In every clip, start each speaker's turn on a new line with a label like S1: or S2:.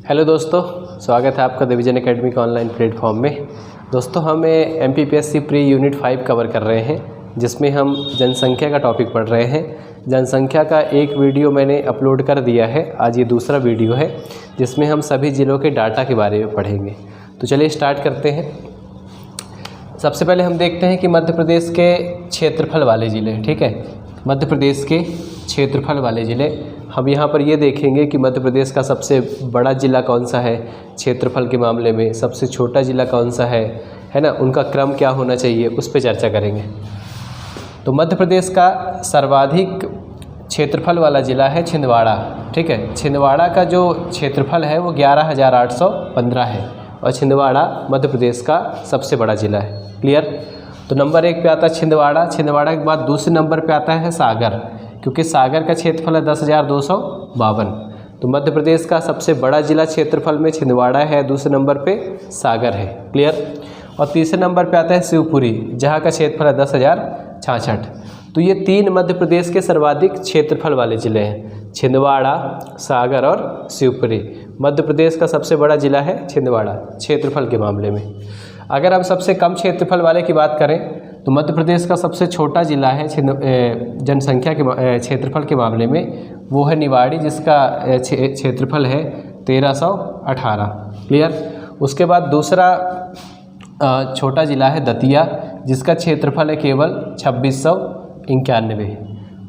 S1: Hello दोस्तों, स्वागत है आपका डिवीजन एकेडमी के ऑनलाइन प्लेटफॉर्म में। दोस्तों हम MPPSC प्री यूनिट 5 कवर कर रहे हैं, जिसमें हम जनसंख्या का टॉपिक पढ़ रहे हैं। जनसंख्या का एक वीडियो मैंने अपलोड कर दिया है, आज ये दूसरा वीडियो है जिसमें हम सभी ज़िलों के डाटा के बारे में पढ़ेंगे। तो चलिए स्टार्ट करते हैं। सबसे पहले हम देखते हैं कि मध्य प्रदेश के क्षेत्रफल वाले ज़िले, ठीक है, मध्य प्रदेश के क्षेत्रफल वाले ज़िले। हम यहाँ पर ये देखेंगे कि मध्य प्रदेश का सबसे बड़ा ज़िला कौन सा है क्षेत्रफल के मामले में, सबसे छोटा ज़िला कौन सा है ना, उनका क्रम क्या होना चाहिए, उस पर चर्चा करेंगे। तो मध्य प्रदेश का सर्वाधिक क्षेत्रफल वाला ज़िला है छिंदवाड़ा, ठीक है। छिंदवाड़ा का जो क्षेत्रफल है वो 11,815 है और छिंदवाड़ा मध्य प्रदेश का सबसे बड़ा ज़िला है। क्लियर। तो नंबर 1 पे आता है छिंदवाड़ा। छिंदवाड़ा के बाद दूसरे नंबर पे आता है सागर, क्योंकि सागर का क्षेत्रफल है 10,252। तो मध्य प्रदेश का सबसे बड़ा ज़िला क्षेत्रफल में छिंदवाड़ा है, दूसरे नंबर पे सागर है। क्लियर। और तीसरे नंबर पे आता है शिवपुरी, जहाँ का क्षेत्रफल है 10,066। तो ये 3 मध्य प्रदेश के सर्वाधिक क्षेत्रफल वाले ज़िले हैं, छिंदवाड़ा, सागर और शिवपुरी। मध्य प्रदेश का सबसे बड़ा ज़िला है छिंदवाड़ा क्षेत्रफल के मामले में। अगर हम सबसे कम क्षेत्रफल वाले की बात करें तो मध्य प्रदेश का सबसे छोटा ज़िला है जनसंख्या के क्षेत्रफल के मामले में, वो है निवाड़ी, जिसका क्षेत्रफल है 1318। क्लियर। उसके बाद दूसरा छोटा ज़िला है दतिया, जिसका क्षेत्रफल है केवल 2691।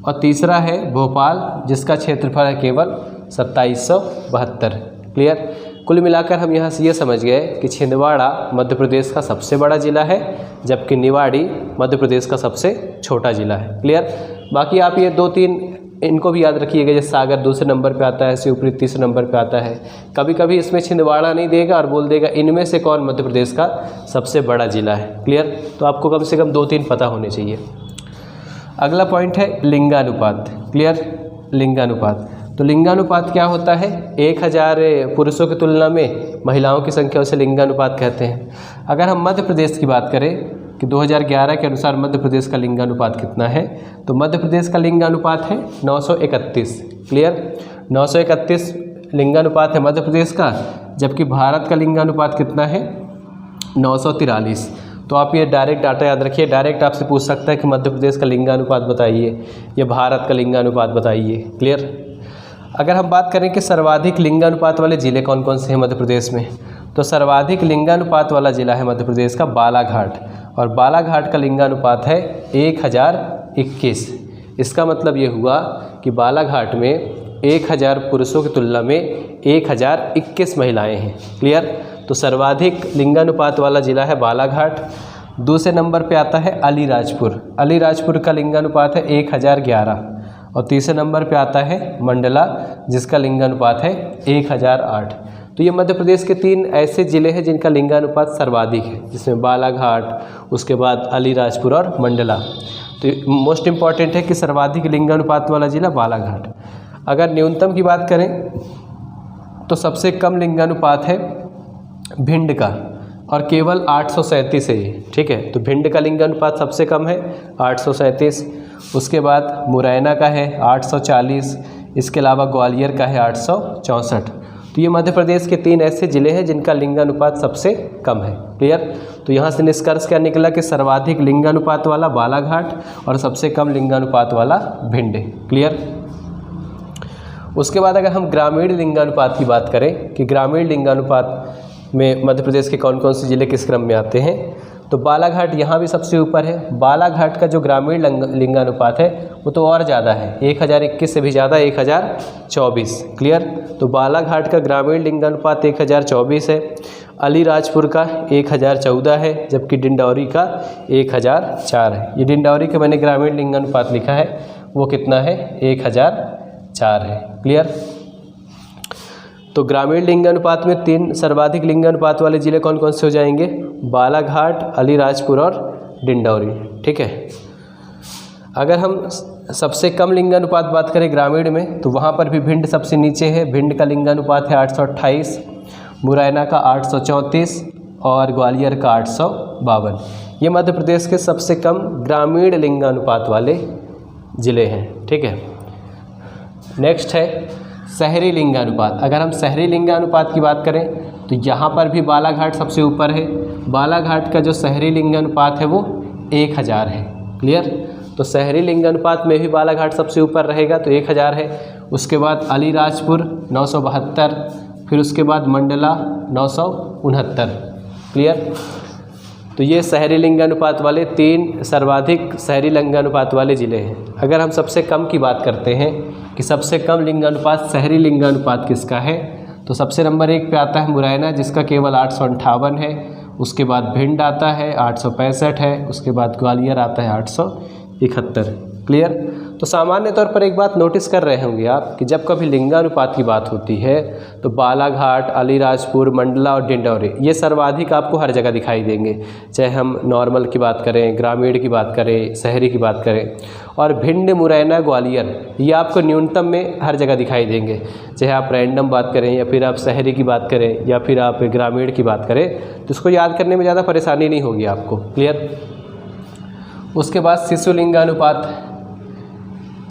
S1: और तीसरा है भोपाल, जिसका क्षेत्रफल है केवल 2772। क्लियर। कुल मिलाकर हम यहाँ से ये समझ गए कि छिंदवाड़ा मध्य प्रदेश का सबसे बड़ा ज़िला है, जबकि निवाड़ी मध्य प्रदेश का सबसे छोटा ज़िला है। क्लियर। बाकी आप ये 2-3 इनको भी याद रखिएगा, जैसे सागर दूसरे नंबर पे आता है, शिवपुरी तीसरे नंबर पे आता है। कभी कभी इसमें छिंदवाड़ा नहीं देगा और बोल देगा इनमें से कौन मध्य प्रदेश का सबसे बड़ा ज़िला है। क्लियर। तो आपको कम से कम 2-3 पता होने चाहिए। अगला पॉइंट है लिंगानुपात। क्लियर। लिंगानुपात। तो लिंगानुपात क्या होता है? 1000 पुरुषों की तुलना में महिलाओं की संख्या, उसे लिंगानुपात कहते हैं। अगर हम मध्य प्रदेश की बात करें कि 2011 के अनुसार मध्य प्रदेश का लिंगानुपात कितना है, तो मध्य प्रदेश का लिंगानुपात है 931। क्लियर। 931 लिंगानुपात है मध्य प्रदेश का, जबकि भारत का लिंगानुपात कितना है? 943। तो आप ये डायरेक्ट डाटा याद रखिए। डायरेक्ट आपसे पूछ सकता है कि मध्य प्रदेश का लिंगानुपात बताइए या भारत का लिंगानुपात बताइए। क्लियर। अगर हम बात करें कि सर्वाधिक लिंगानुपात वाले ज़िले कौन कौन से हैं मध्य प्रदेश में, तो सर्वाधिक लिंगानुपात वाला ज़िला है मध्य प्रदेश का बालाघाट, और बालाघाट का लिंगानुपात है 1021। इसका मतलब ये हुआ कि बालाघाट में 1000 पुरुषों की तुलना में 1021 महिलाएं हैं। क्लियर। तो सर्वाधिक लिंगानुपात वाला ज़िला है बालाघाट। दूसरे नंबर पे आता है अलीराजपुर। अलीराजपुर का लिंगानुपात है 1011। और तीसरे नंबर पे आता है मंडला, जिसका लिंगानुपात है 1008। तो ये मध्य प्रदेश के 3 ऐसे ज़िले हैं जिनका लिंगानुपात सर्वाधिक है, जिसमें बालाघाट, उसके बाद अलीराजपुर और मंडला। तो मोस्ट इम्पॉर्टेंट है कि सर्वाधिक लिंगानुपात वाला ज़िला बालाघाट। अगर न्यूनतम की बात करें तो सबसे कम लिंगानुपात है भिंड का, और केवल 837 है ये, ठीक है। तो भिंड का लिंगानुपात सबसे कम है 837। उसके बाद मुरैना का है 840। इसके अलावा ग्वालियर का है 864। तो ये मध्य प्रदेश के 3 ऐसे ज़िले हैं जिनका लिंगानुपात सबसे कम है। क्लियर। तो यहाँ से निष्कर्ष क्या निकला कि सर्वाधिक लिंगानुपात वाला बालाघाट और सबसे कम लिंगानुपात वाला भिंड। क्लियर। उसके बाद अगर हम ग्रामीण लिंगानुपात की बात करें कि ग्रामीण लिंगानुपात में मध्य प्रदेश के कौन कौन से ज़िले किस क्रम में आते हैं, तो बालाघाट यहाँ भी सबसे ऊपर है। बालाघाट का जो ग्रामीण लिंगानुपात है वो तो और ज़्यादा है, 1021 से भी ज़्यादा, 1024। क्लियर। तो बालाघाट का ग्रामीण लिंगानुपात 1024 है। अलीराजपुर का 1014 है, जबकि डिंडौरी का 1004 है। ये डिंडौरी का मैंने ग्रामीण लिंगानुपात लिखा है, वो कितना है? 1004 है। क्लियर। तो ग्रामीण लिंगानुपात में 3 सर्वाधिक लिंगानुपात वाले ज़िले कौन कौन से हो जाएंगे? बालाघाट, अलीराजपुर और डिंडौरी। ठीक है। अगर हम सबसे कम लिंगानुपात बात करें ग्रामीण में, तो वहाँ पर भी भिंड सबसे नीचे है। भिंड का लिंगानुपात है 828, मुरैना का 834 और ग्वालियर का 852। ये मध्य प्रदेश के सबसे कम ग्रामीण लिंगानुपात वाले ज़िले हैं। ठीक है। नेक्स्ट है शहरी लिंगानुपात, अगर हम शहरी लिंगानुपात की बात करें तो यहाँ पर भी बालाघाट सबसे ऊपर है। बालाघाट का जो शहरी लिंगानुपात है वो 1000 है। क्लियर। तो शहरी लिंगानुपात में भी बालाघाट सबसे ऊपर रहेगा तो 1000 है। उसके बाद अलीराजपुर 972, फिर उसके बाद मंडला 969। क्लियर। तो ये शहरी लिंगानुपात वाले 3 सर्वाधिक शहरी लिंगानुपात वाले ज़िले हैं। अगर हम सबसे कम की बात करते हैं कि सबसे कम लिंगानुपात शहरी लिंगानुपात किसका है, तो सबसे नंबर 1 पे आता है मुरैना जिसका केवल 858 है। उसके बाद भिंड आता है 865 है। उसके बाद ग्वालियर आता है 871। क्लियर। तो सामान्य तौर पर एक बात नोटिस कर रहे होंगे आप कि जब कभी लिंगानुपात की बात होती है तो बालाघाट, अलीराजपुर, मंडला और डिंडौरी ये सर्वाधिक आपको हर जगह दिखाई देंगे, चाहे हम नॉर्मल की बात करें, ग्रामीण की बात करें, शहरी की बात करें। और भिंड, मुरैना, ग्वालियर ये आपको न्यूनतम में हर जगह दिखाई देंगे, चाहे आप रैंडम बात करें या फिर आप शहरी की बात करें या फिर आप ग्रामीण की बात करें, तो इसको याद करने में ज़्यादा परेशानी नहीं होगी आपको। क्लियर। उसके बाद शिशु लिंगानुपात,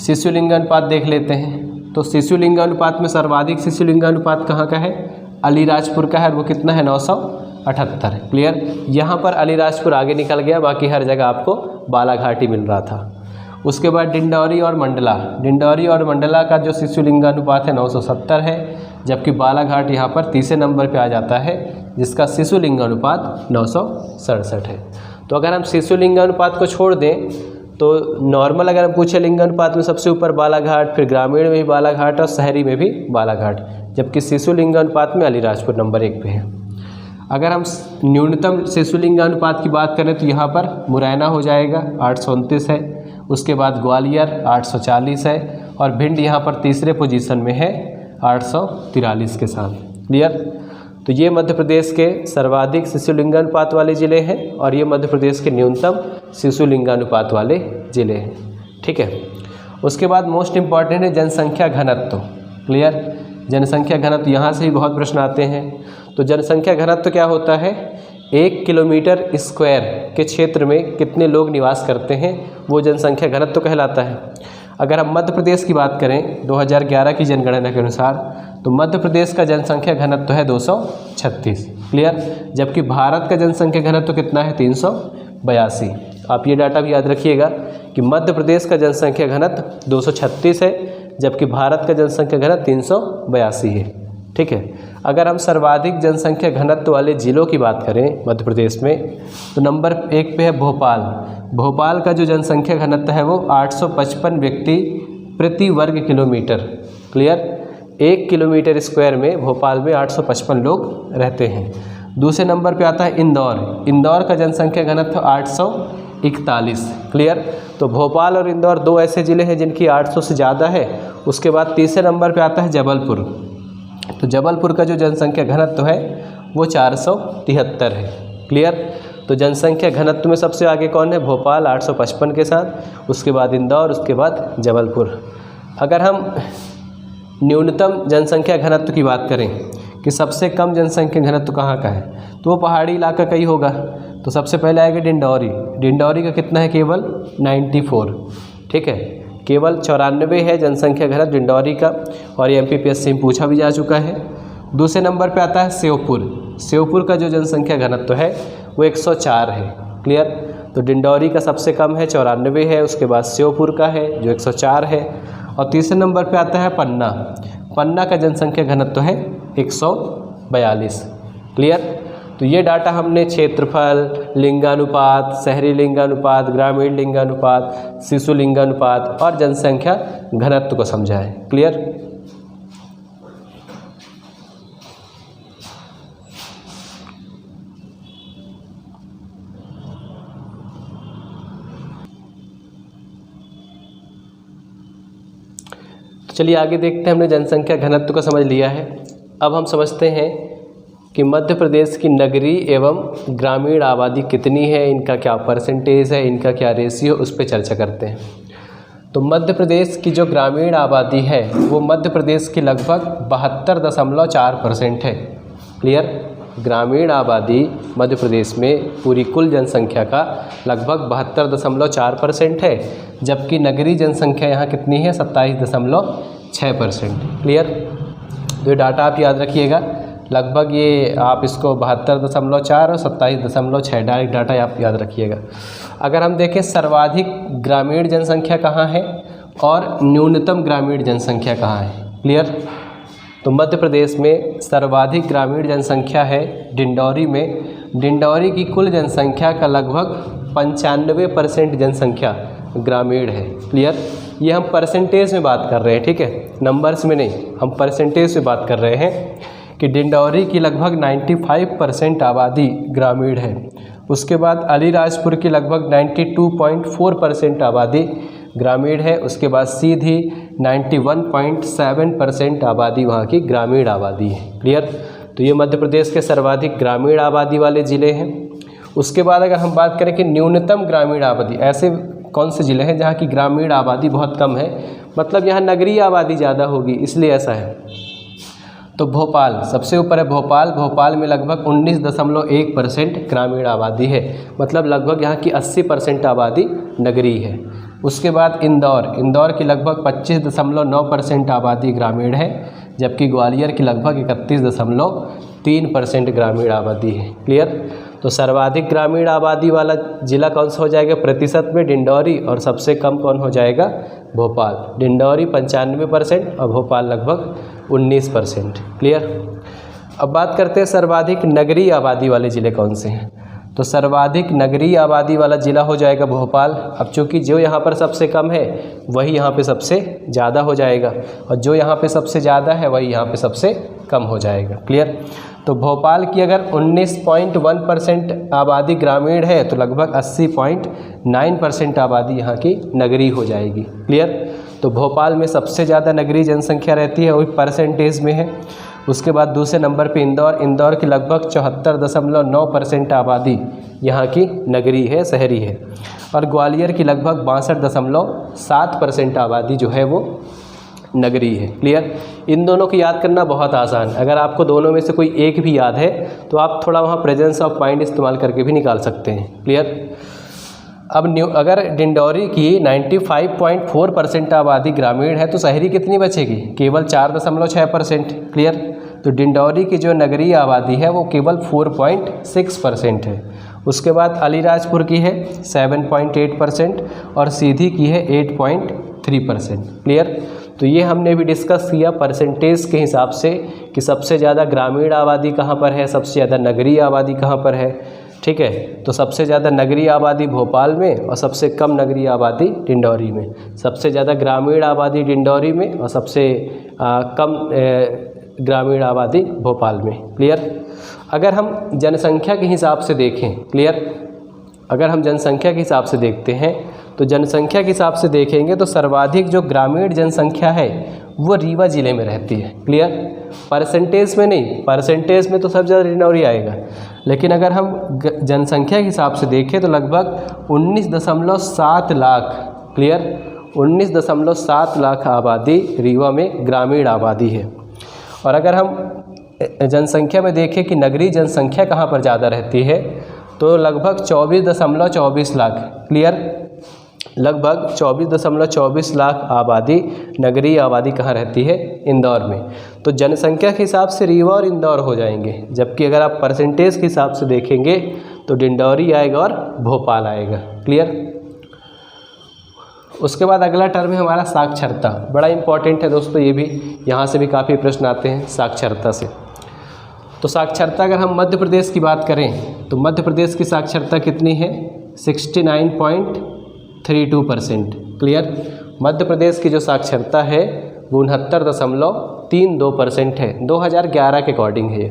S1: शिशु लिंगानुपात देख लेते हैं। तो शिशु लिंगानुपात में सर्वाधिक शिशु लिंगानुपात कहाँ का है, अलीराजपुर का है। वो कितना है, 978। क्लियर। यहाँ पर अलीराजपुर आगे निकल गया, बाकी हर जगह आपको बालाघाट ही मिल रहा था। उसके बाद डिंडौरी और मंडला, डिंडौरी और मंडला का जो शिशु लिंगानुपात है 970 है, जबकि बालाघाट यहाँ पर तीसरे नंबर पे आ जाता है जिसका शिशु लिंगानुपात 967 है। तो अगर हम शिशु लिंगानुपात को छोड़ दें तो नॉर्मल अगर हम पूछे लिंगानुपात में सबसे ऊपर बालाघाट, फिर ग्रामीण में भी बालाघाट और शहरी में भी बालाघाट, जबकि शिशु लिंगानुपात में अलीराजपुर नंबर 1 पे है। अगर हम न्यूनतम शिशु लिंगानुपात की बात करें तो यहाँ पर मुरैना हो जाएगा 829 है। उसके बाद ग्वालियर 840 है और भिंड यहाँ पर तीसरे पोजीशन में है 843 के साथ। क्लियर। तो ये मध्य प्रदेश के सर्वाधिक शिशु लिंगानुपात वाले ज़िले हैं और ये मध्य प्रदेश के न्यूनतम शिशु लिंगानुपात वाले ज़िले हैं। ठीक है। उसके बाद मोस्ट इम्पॉर्टेंट है जनसंख्या घनत्व। क्लियर। जनसंख्या घनत्व, यहाँ से ही बहुत प्रश्न आते हैं। तो जनसंख्या घनत्व क्या होता है, 1 किलोमीटर स्क्वायर के क्षेत्र में कितने लोग निवास करते हैं वो जनसंख्या घनत्व कहलाता है। अगर हम मध्य प्रदेश की बात करें 2011 की जनगणना के अनुसार तो मध्य प्रदेश का जनसंख्या घनत्व है 236। क्लियर। जबकि भारत का जनसंख्या घनत्व कितना है, 382। आप ये डाटा भी याद रखिएगा कि मध्य प्रदेश का जनसंख्या घनत्व 236 है जबकि भारत का जनसंख्या घनत्व 382 है। ठीक है। अगर हम सर्वाधिक जनसंख्या घनत्व वाले ज़िलों की बात करें मध्य प्रदेश में तो नंबर 1 पे है भोपाल। भोपाल का जो जनसंख्या घनत्व है वो 855 व्यक्ति प्रति वर्ग किलोमीटर। क्लियर। 1 किलोमीटर स्क्वायर में भोपाल में 855 लोग रहते हैं। दूसरे नंबर पे आता है इंदौर। इंदौर का जनसंख्या घनत्व 841। क्लियर। तो भोपाल और इंदौर 2 ऐसे ज़िले हैं जिनकी 800 से ज़्यादा है। उसके बाद तीसरे नंबर पे आता है जबलपुर। तो जबलपुर का जो जनसंख्या घनत्व है वो 473 है। क्लियर। तो जनसंख्या घनत्व में सबसे आगे कौन है, भोपाल 855 के साथ, उसके बाद इंदौर, उसके बाद जबलपुर। अगर हम न्यूनतम जनसंख्या घनत्व की बात करें कि सबसे कम जनसंख्या घनत्व कहाँ का है तो वो पहाड़ी इलाका का ही होगा। तो सबसे पहले आएगा डिंडौरी। डिंडौरी का कितना है, केवल 94। ठीक है। केवल 94 है जनसंख्या घनत्व डिंडौरी का और ये MPPSC में पूछा भी जा चुका है। दूसरे नंबर पे आता है श्योपुर। श्योपुर का जो जनसंख्या घनत्व है वो 104 है। क्लियर। तो डिंडौरी का सबसे कम है 94 है, उसके बाद श्योपुर का है जो 104 है और तीसरे नंबर पे आता है पन्ना। पन्ना का जनसंख्या घनत्व है 142। क्लियर। तो ये डाटा हमने क्षेत्रफल, लिंगानुपात, शहरी लिंगानुपात, ग्रामीण लिंगानुपात, शिशु लिंगानुपात और जनसंख्या घनत्व को समझा है। क्लियर। तो चलिए आगे देखते हैं। हमने जनसंख्या घनत्व को समझ लिया है। अब हम समझते हैं कि मध्य प्रदेश की नगरीय एवं ग्रामीण आबादी कितनी है, इनका क्या परसेंटेज है, इनका क्या रेशियो, उस पर चर्चा करते हैं। तो मध्य प्रदेश की जो ग्रामीण आबादी है वो मध्य प्रदेश की लगभग 72.4% है। क्लियर। ग्रामीण आबादी मध्य प्रदेश में पूरी कुल जनसंख्या का लगभग 72.4% है, जबकि नगरीय जनसंख्या यहाँ कितनी है, 27.1 6%। क्लियर। तो ये डाटा आप याद रखिएगा, लगभग ये आप इसको 72.4 और 27.6 डायरेक्ट डाटा आप याद रखिएगा। अगर हम देखें सर्वाधिक ग्रामीण जनसंख्या कहाँ है और न्यूनतम ग्रामीण जनसंख्या कहाँ है। क्लियर। तो मध्य प्रदेश में सर्वाधिक ग्रामीण जनसंख्या है डिंडौरी में। डिंडौरी की कुल जनसंख्या का लगभग 95% जनसंख्या ग्रामीण है। क्लियर। ये हम परसेंटेज में बात कर रहे हैं, ठीक है, नंबर्स में नहीं, हम परसेंटेज से बात कर रहे हैं कि डिंडौरी की लगभग 95% आबादी ग्रामीण है। उसके बाद अलीराजपुर की लगभग 92.4% आबादी ग्रामीण है। उसके बाद सीधी 91.7% आबादी वहाँ की ग्रामीण आबादी है। क्लियर। तो ये मध्य प्रदेश के सर्वाधिक ग्रामीण आबादी वाले ज़िले हैं। उसके बाद अगर हम बात करें कि न्यूनतम ग्रामीण आबादी, ऐसे कौन से ज़िले हैं जहाँ की ग्रामीण आबादी बहुत कम है, मतलब यहाँ नगरीय आबादी ज़्यादा होगी, इसलिए ऐसा है। तो भोपाल सबसे ऊपर है। भोपाल में लगभग 19.1% ग्रामीण आबादी है, मतलब लगभग यहाँ की 80% आबादी नगरीय है। उसके बाद इंदौर की लगभग 25.9% आबादी ग्रामीण है, जबकि ग्वालियर की लगभग 31.3% ग्रामीण आबादी है। क्लियर। तो सर्वाधिक ग्रामीण आबादी वाला ज़िला कौन सा हो जाएगा प्रतिशत में? डिंडौरी। और सबसे कम कौन हो जाएगा? भोपाल। डिंडौरी 95% और भोपाल लगभग 19%। क्लियर। अब बात करते हैं सर्वाधिक नगरीय आबादी वाले ज़िले कौन से हैं। तो सर्वाधिक नगरीय आबादी वाला ज़िला हो जाएगा भोपाल। अब चूँकि जो यहाँ पर सबसे कम है वही यहाँ पे सबसे ज़्यादा हो जाएगा, और जो यहाँ पे सबसे ज़्यादा है वही यहाँ पे सबसे कम हो जाएगा। क्लियर। तो भोपाल की अगर 19.1% आबादी ग्रामीण है तो लगभग 80.9% आबादी यहाँ की नगरीय हो जाएगी। क्लियर। तो भोपाल में सबसे ज़्यादा नगरीय जनसंख्या रहती है, वही परसेंटेज में है। उसके बाद दूसरे नंबर पे इंदौर की लगभग 74.9% आबादी यहाँ की नगरीय है, शहरी है। और ग्वालियर की लगभग 62.7% आबादी जो है वो नगरीय है। क्लियर। इन दोनों को याद करना बहुत आसान। अगर आपको दोनों में से कोई एक भी याद है तो आप थोड़ा वहाँ प्रेजेंस ऑफ माइंड इस्तेमाल करके भी निकाल सकते हैं। क्लियर। अब अगर डिंडौरी की 95.4% आबादी ग्रामीण है तो शहरी कितनी बचेगी? केवल 4.6%। क्लियर। तो डिंडौरी की जो नगरीय आबादी है वो केवल 4.6% है। उसके बाद अलीराजपुर की है 7.8% और सीधी की है 8.3%। क्लियर। तो ये हमने भी डिस्कस किया परसेंटेज के हिसाब से कि सबसे ज़्यादा ग्रामीण आबादी कहाँ पर है, सबसे ज़्यादा नगरीय आबादी कहाँ पर है। ठीक है। तो सबसे ज़्यादा नगरीय आबादी भोपाल में और सबसे कम नगरीय आबादी डिंडौरी में। सबसे ज़्यादा ग्रामीण आबादी डिंडौरी में और सबसे कम ग्रामीण आबादी भोपाल में। क्लियर। अगर हम जनसंख्या के हिसाब से देखें, क्लियर, अगर हम जनसंख्या के हिसाब से देखते हैं तो जनसंख्या के हिसाब से देखेंगे तो सर्वाधिक जो ग्रामीण जनसंख्या है वो रीवा ज़िले में रहती है। क्लियर। परसेंटेज में नहीं, परसेंटेज में तो सब ज़्यादा डिंडौरी आएगा, लेकिन अगर हम जनसंख्या के हिसाब से देखें तो लगभग 19.7 लाख, क्लियर, 19.7 लाख आबादी रीवा में ग्रामीण आबादी है। और अगर हम जनसंख्या में देखें कि नगरीय जनसंख्या कहाँ पर ज़्यादा रहती है तो लगभग 24.24 लाख, क्लियर, लगभग 24.24 लाख आबादी नगरीय आबादी कहाँ रहती है? इंदौर में। तो जनसंख्या के हिसाब से रीवा और इंदौर हो जाएंगे, जबकि अगर आप परसेंटेज के हिसाब से देखेंगे तो डिंडौरी आएगा और भोपाल आएगा। क्लियर। उसके बाद अगला टर्म है हमारा साक्षरता। बड़ा इंपॉर्टेंट है दोस्तों, ये भी यहाँ से भी काफ़ी प्रश्न आते हैं साक्षरता से। तो साक्षरता अगर हम मध्य प्रदेश की बात करें तो मध्य प्रदेश की साक्षरता कितनी है? 69.32%। क्लियर। मध्य प्रदेश की जो साक्षरता है वो 69.32% है, 2011 के अकॉर्डिंग है।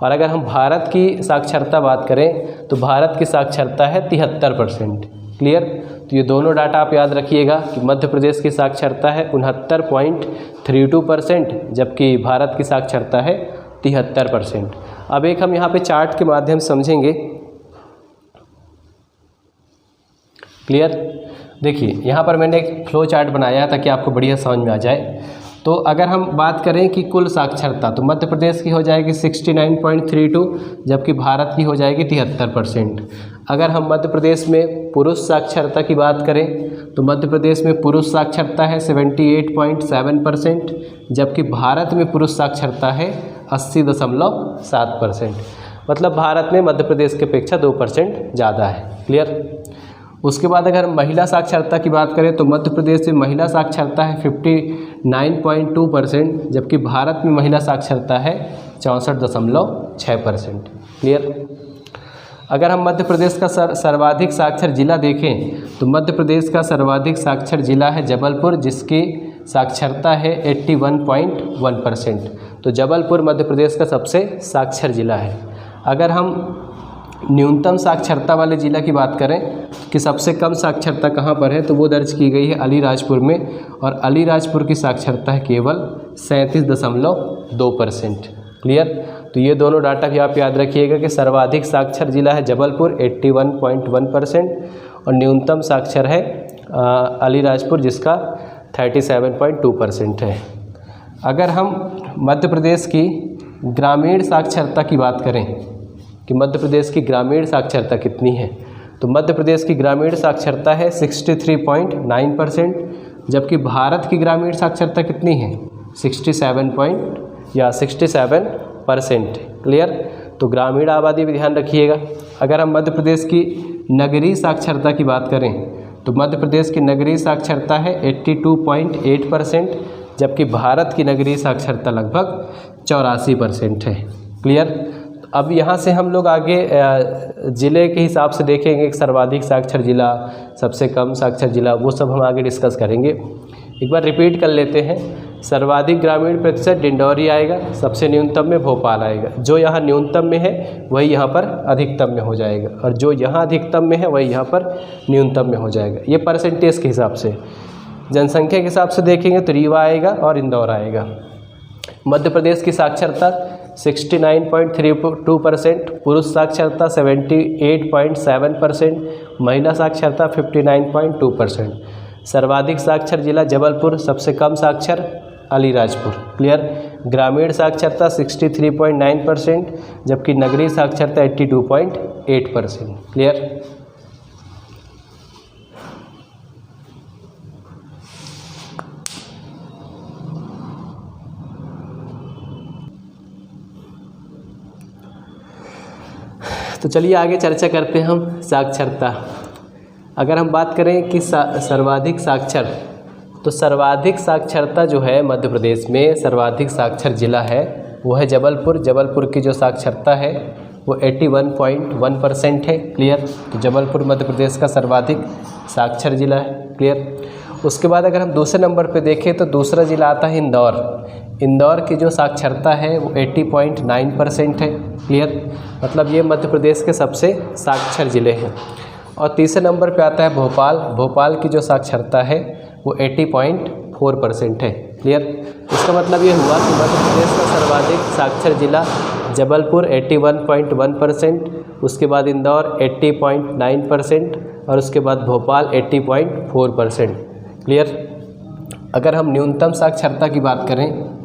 S1: और अगर हम भारत की साक्षरता बात करें तो भारत की साक्षरता है 73%। क्लियर। तो ये दोनों डाटा आप याद रखिएगा कि मध्य प्रदेश की साक्षरता है 69.32%, जबकि भारत की साक्षरता है 73%। अब एक हम यहाँ पे चार्ट के माध्यम से समझेंगे। क्लियर। देखिए यहाँ पर मैंने एक फ्लो चार्ट बनाया ताकि आपको बढ़िया समझ में आ जाए। तो अगर हम बात करें कि कुल साक्षरता, तो मध्य प्रदेश की हो जाएगी 69.32, जबकि भारत की हो जाएगी 73%। अगर हम मध्य प्रदेश में पुरुष साक्षरता की बात करें तो मध्य प्रदेश में पुरुष साक्षरता है 78.7%, जबकि भारत में पुरुष साक्षरता है 80.7%। मतलब भारत में मध्य प्रदेश की अपेक्षा 2% ज़्यादा है। क्लियर। उसके बाद अगर हम महिला साक्षरता की बात करें तो मध्य प्रदेश में महिला साक्षरता है 59.2%, जबकि भारत में महिला साक्षरता है 64.6%। क्लियर। अगर हम मध्य प्रदेश का सर्वाधिक साक्षर जिला देखें तो मध्य प्रदेश का सर्वाधिक साक्षर जिला है जबलपुर, जिसकी साक्षरता है 81.1%। तो जबलपुर मध्य प्रदेश का सबसे साक्षर जिला है। अगर हम न्यूनतम साक्षरता वाले ज़िला की बात करें कि सबसे कम साक्षरता कहाँ पर है, तो वो दर्ज की गई है अलीराजपुर में, और अलीराजपुर की साक्षरता है केवल 37.2%। क्लियर। तो ये दोनों डाटा भी आप याद रखिएगा कि सर्वाधिक साक्षर जिला है जबलपुर 81.1% और न्यूनतम साक्षर है अलीराजपुर जिसका 37.2% है। अगर हम मध्य प्रदेश की ग्रामीण साक्षरता की बात करें कि मध्य प्रदेश की ग्रामीण साक्षरता कितनी है, तो मध्य प्रदेश की ग्रामीण साक्षरता है 63.9%, जबकि भारत की ग्रामीण साक्षरता कितनी है 67%। क्लियर। तो ग्रामीण आबादी भी ध्यान रखिएगा। अगर हम मध्य प्रदेश की नगरीय साक्षरता की बात करें तो मध्य प्रदेश की नगरीय साक्षरता है 82.8%, जबकि भारत की नगरीय साक्षरता लगभग 84% है। क्लियर। अब यहाँ से हम लोग आगे ज़िले के हिसाब से देखेंगे, एक सर्वाधिक साक्षर जिला, सबसे कम साक्षर जिला, वो सब हम आगे डिस्कस करेंगे। एक बार रिपीट कर लेते हैं। सर्वाधिक ग्रामीण प्रतिशत डिंडौरी आएगा, सबसे न्यूनतम में भोपाल आएगा। जो यहाँ न्यूनतम में है वही यहाँ पर अधिकतम में हो जाएगा, और जो यहाँ अधिकतम में है वही यहाँ पर न्यूनतम में हो जाएगा। ये परसेंटेज के हिसाब से। जनसंख्या के हिसाब से देखेंगे तो रीवा आएगा और इंदौर आएगा। मध्य प्रदेश की साक्षरता 69.32%, पुरुष साक्षरता 78.7%, महिला साक्षरता 59.2%। सर्वाधिक साक्षर जिला जबलपुर, सबसे कम साक्षर अलीराजपुर। क्लियर। ग्रामीण साक्षरता 63.9%, जबकि नगरीय साक्षरता 82.8%। क्लियर। तो चलिए आगे चर्चा करते हैं हम साक्षरता। अगर हम बात करें कि सर्वाधिक साक्षर, तो सर्वाधिक साक्षरता जो है मध्य प्रदेश में सर्वाधिक साक्षर जिला है वो है जबलपुर। जबलपुर की जो साक्षरता है वो 81.1% है। क्लियर। तो जबलपुर मध्य प्रदेश का सर्वाधिक साक्षर जिला है। क्लियर। उसके बाद अगर हम दूसरे नंबर पे देखें तो दूसरा जिला आता है इंदौर। इंदौर की जो साक्षरता है वो 80.9% है। क्लियर। मतलब ये मध्य प्रदेश के सबसे साक्षर ज़िले हैं। और तीसरे नंबर पे आता है भोपाल। भोपाल की जो साक्षरता है वो 80.4% है। क्लियर। इसका मतलब ये हुआ कि मध्य प्रदेश का सर्वाधिक साक्षर जिला जबलपुर 81.1%, उसके बाद इंदौर 80.9% और उसके बाद भोपाल 80.4%। क्लियर। अगर हम न्यूनतम साक्षरता की बात करें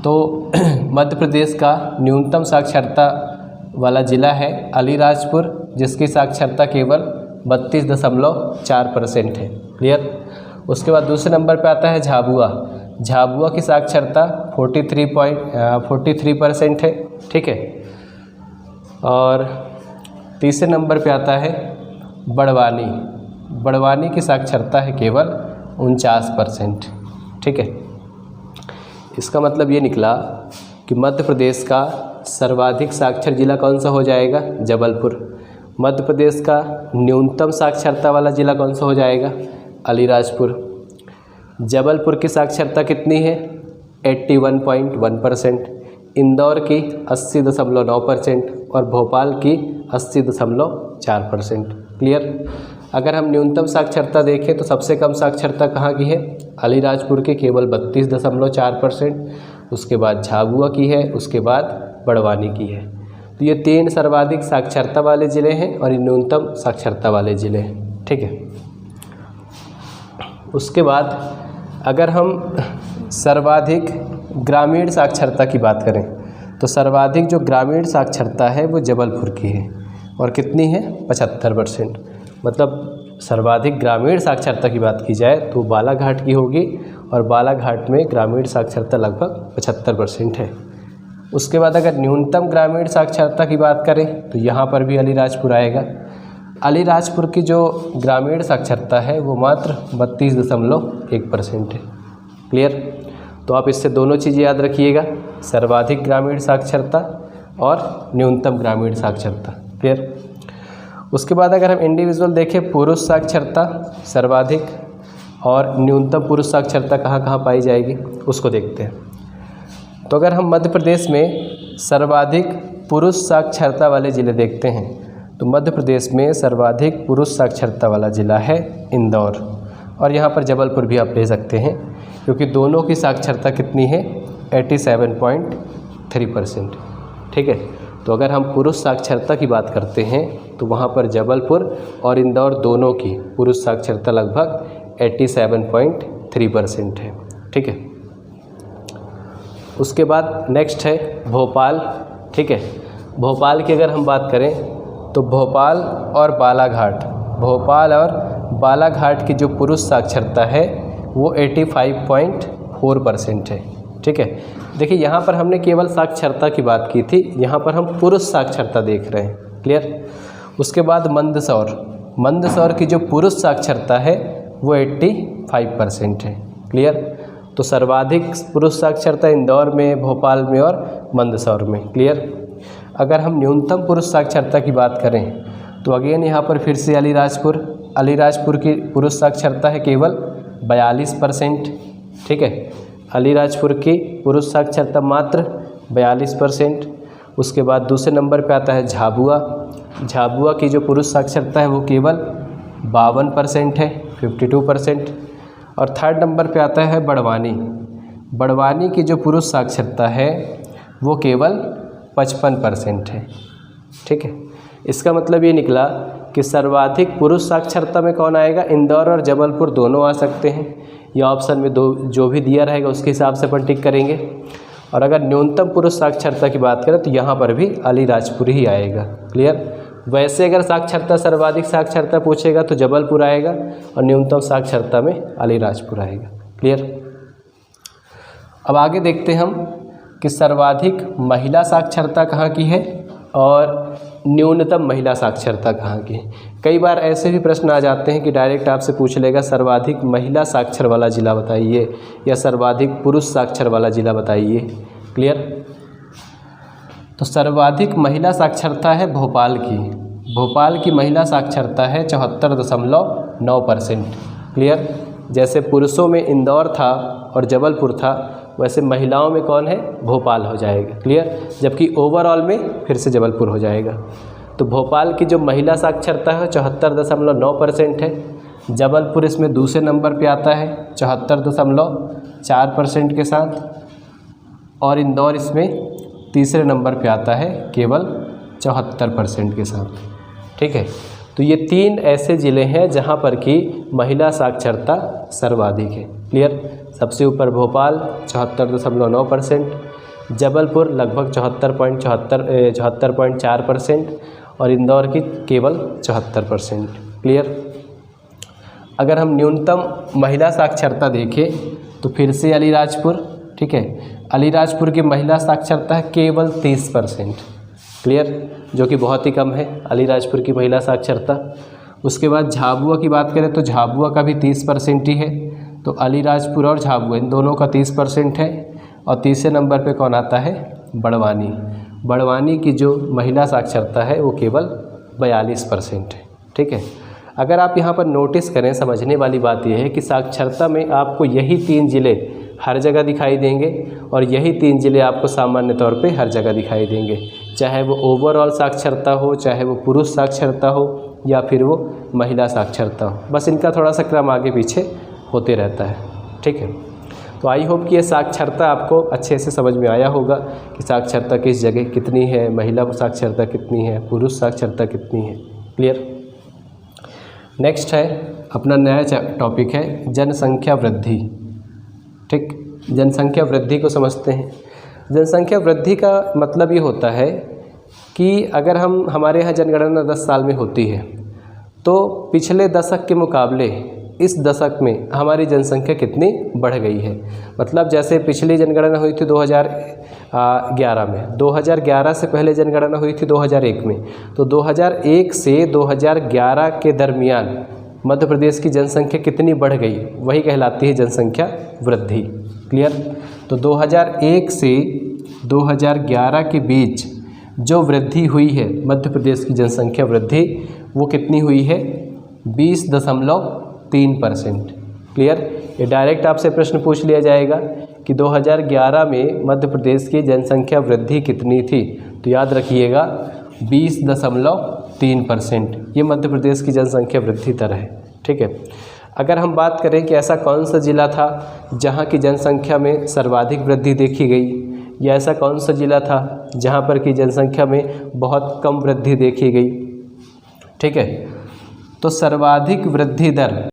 S1: तो मध्य प्रदेश का न्यूनतम साक्षरता वाला ज़िला है अलीराजपुर, जिसकी साक्षरता केवल 32.4% है। क्लियर। उसके बाद दूसरे नंबर पे आता है झाबुआ। झाबुआ की साक्षरता 43% है। ठीक है। और तीसरे नंबर पे आता है बड़वानी। बड़वानी की साक्षरता है केवल 49%। ठीक है। इसका मतलब ये निकला कि मध्य प्रदेश का सर्वाधिक साक्षर जिला कौन सा हो जाएगा, जबलपुर। मध्य प्रदेश का न्यूनतम साक्षरता वाला ज़िला कौन सा हो जाएगा, अलीराजपुर। जबलपुर की साक्षरता कितनी है, 81.1%। इंदौर की 80.9% और भोपाल की 80.4%। क्लियर। अगर हम न्यूनतम साक्षरता देखें तो सबसे कम साक्षरता कहाँ की है, अलीराजपुर की केवल 32.4%, उसके बाद झाबुआ की है, उसके बाद बड़वानी की है। तो ये 3 सर्वाधिक साक्षरता वाले ज़िले हैं और ये न्यूनतम साक्षरता वाले ज़िले हैं। ठीक है। उसके बाद अगर हम सर्वाधिक ग्रामीण साक्षरता की बात करें तो सर्वाधिक जो ग्रामीण साक्षरता है वो जबलपुर की है और कितनी है 75%। मतलब सर्वाधिक ग्रामीण साक्षरता की बात की जाए तो बालाघाट की होगी और बालाघाट में ग्रामीण साक्षरता लगभग 75% है। उसके बाद अगर न्यूनतम ग्रामीण साक्षरता की बात करें तो यहाँ पर भी अलीराजपुर आएगा। अलीराजपुर की जो ग्रामीण साक्षरता है वो मात्र 32.1% है। क्लियर? तो आप इससे दोनों चीज़ें याद रखिएगा, सर्वाधिक ग्रामीण साक्षरता और न्यूनतम ग्रामीण साक्षरता। क्लियर? उसके बाद अगर हम इंडिविजुअल देखें, पुरुष साक्षरता सर्वाधिक और न्यूनतम पुरुष साक्षरता कहाँ कहाँ पाई जाएगी उसको देखते हैं। तो अगर हम मध्य प्रदेश में सर्वाधिक पुरुष साक्षरता वाले ज़िले देखते हैं तो मध्य प्रदेश में सर्वाधिक पुरुष साक्षरता वाला ज़िला है इंदौर, और यहाँ पर जबलपुर भी आप ले सकते हैं क्योंकि दोनों की साक्षरता कितनी है 87.3%। ठीक है, तो अगर हम पुरुष साक्षरता की बात करते हैं तो वहाँ पर जबलपुर और इंदौर दोनों की पुरुष साक्षरता लगभग 87.3% है। ठीक है, उसके बाद नेक्स्ट है भोपाल। ठीक है, भोपाल की अगर हम बात करें तो भोपाल और बालाघाट की जो पुरुष साक्षरता है वो 85.4% है। ठीक है, देखिए यहाँ पर हमने केवल साक्षरता की बात की थी, यहाँ पर हम पुरुष साक्षरता देख रहे हैं। क्लियर? उसके बाद मंदसौर की जो पुरुष साक्षरता है वो 85% है। क्लियर? तो सर्वाधिक पुरुष साक्षरता इंदौर में, भोपाल में और मंदसौर में। क्लियर? अगर हम न्यूनतम पुरुष साक्षरता की बात करें तो अगेन यहाँ पर फिर से अलीराजपुर की पुरुष साक्षरता है केवल 42%। ठीक है, अलीराजपुर की पुरुष साक्षरता मात्र 42%। उसके बाद दूसरे नंबर पे आता है झाबुआ की जो पुरुष साक्षरता है वो केवल 52% है, 52%। और थर्ड नंबर पे आता है बड़वानी की जो पुरुष साक्षरता है वो केवल 55% है। ठीक है, इसका मतलब ये निकला कि सर्वाधिक पुरुष साक्षरता में कौन आएगा, इंदौर और जबलपुर दोनों आ सकते हैं। या ऑप्शन में दो जो भी दिया रहेगा उसके हिसाब से अपन टिक करेंगे। और अगर न्यूनतम पुरुष साक्षरता की बात करें तो यहाँ पर भी अलीराजपुर ही आएगा। क्लियर? वैसे अगर सर्वाधिक साक्षरता पूछेगा तो जबलपुर आएगा और न्यूनतम साक्षरता में अलीराजपुर आएगा। क्लियर? अब आगे देखते हम कि सर्वाधिक महिला साक्षरता कहाँ की है और न्यूनतम महिला साक्षरता कहाँ की है। कई बार ऐसे भी प्रश्न आ जाते हैं कि डायरेक्ट आपसे पूछ लेगा सर्वाधिक महिला साक्षर वाला ज़िला बताइए या सर्वाधिक पुरुष साक्षर वाला ज़िला बताइए। क्लियर? तो सर्वाधिक महिला साक्षरता है भोपाल की महिला साक्षरता है 74.9%। क्लियर? जैसे पुरुषों में इंदौर था और जबलपुर था, वैसे महिलाओं में कौन है, भोपाल हो जाएगा। क्लियर? जबकि ओवरऑल में फिर से जबलपुर हो जाएगा। तो भोपाल की जो महिला साक्षरता है 74.9% है। जबलपुर इसमें दूसरे नंबर पे आता है 74.4% के साथ, और इंदौर इसमें तीसरे नंबर पे आता है केवल 74% के साथ। ठीक है, तो ये तीन ऐसे ज़िले हैं जहाँ पर कि महिला साक्षरता सर्वाधिक है। क्लियर? सबसे ऊपर भोपाल 74.9%, जबलपुर लगभग 74.4% और इंदौर की केवल 74%। क्लियर? अगर हम न्यूनतम महिला साक्षरता देखें तो फिर से अलीराजपुर। ठीक है, अलीराजपुर की महिला साक्षरता है केवल 30%। क्लियर? जो कि बहुत ही कम है अलीराजपुर की महिला साक्षरता। उसके बाद झाबुआ की बात करें तो झाबुआ का भी 30% ही है। तो अलीराजपुर और झाबुआ इन दोनों का 30% है। और तीसरे नंबर पे कौन आता है, बड़वानी की जो महिला साक्षरता है वो केवल 42% है। ठीक है, अगर आप यहाँ पर नोटिस करें, समझने वाली बात यह है कि साक्षरता में आपको यही तीन ज़िले हर जगह दिखाई देंगे और यही तीन ज़िले आपको सामान्य तौर पे हर जगह दिखाई देंगे, चाहे वो ओवरऑल साक्षरता हो, चाहे वो पुरुष साक्षरता हो या फिर वो महिला साक्षरता हो। बस इनका थोड़ा सा क्रम आगे पीछे होते रहता है। ठीक है, तो आई होप कि ये साक्षरता आपको अच्छे से समझ में आया होगा कि साक्षरता किस जगह कितनी है, महिला साक्षरता कितनी है, पुरुष साक्षरता कितनी है। क्लियर? नेक्स्ट है अपना नया टॉपिक है जनसंख्या वृद्धि। ठीक, जनसंख्या वृद्धि को समझते हैं। जनसंख्या वृद्धि का मतलब ये होता है कि अगर हमारे यहाँ जनगणना 10 साल में होती है तो पिछले दशक के मुकाबले इस दशक में हमारी जनसंख्या कितनी बढ़ गई है। मतलब जैसे पिछली जनगणना हुई थी 2011 में, 2011 से पहले जनगणना हुई थी 2001 में, तो 2001 से 2011 के दरमियान मध्य प्रदेश की जनसंख्या कितनी बढ़ गई, वही कहलाती है जनसंख्या वृद्धि। क्लियर। तो 2001 से 2011 के बीच जो वृद्धि हुई है मध्य प्रदेश की जनसंख्या वृद्धि, वो कितनी हुई है? 20.3%। क्लियर। ये डायरेक्ट आपसे प्रश्न पूछ लिया जाएगा कि 2011 में मध्य प्रदेश की जनसंख्या वृद्धि कितनी थी, तो याद रखिएगा 20.3%। ये मध्य प्रदेश की जनसंख्या वृद्धि दर है। ठीक है। अगर हम बात करें कि ऐसा कौन सा ज़िला था जहाँ की जनसंख्या में सर्वाधिक वृद्धि देखी गई, या ऐसा कौन सा ज़िला था जहाँ पर की जनसंख्या में बहुत कम वृद्धि देखी गई। ठीक है। तो सर्वाधिक वृद्धि दर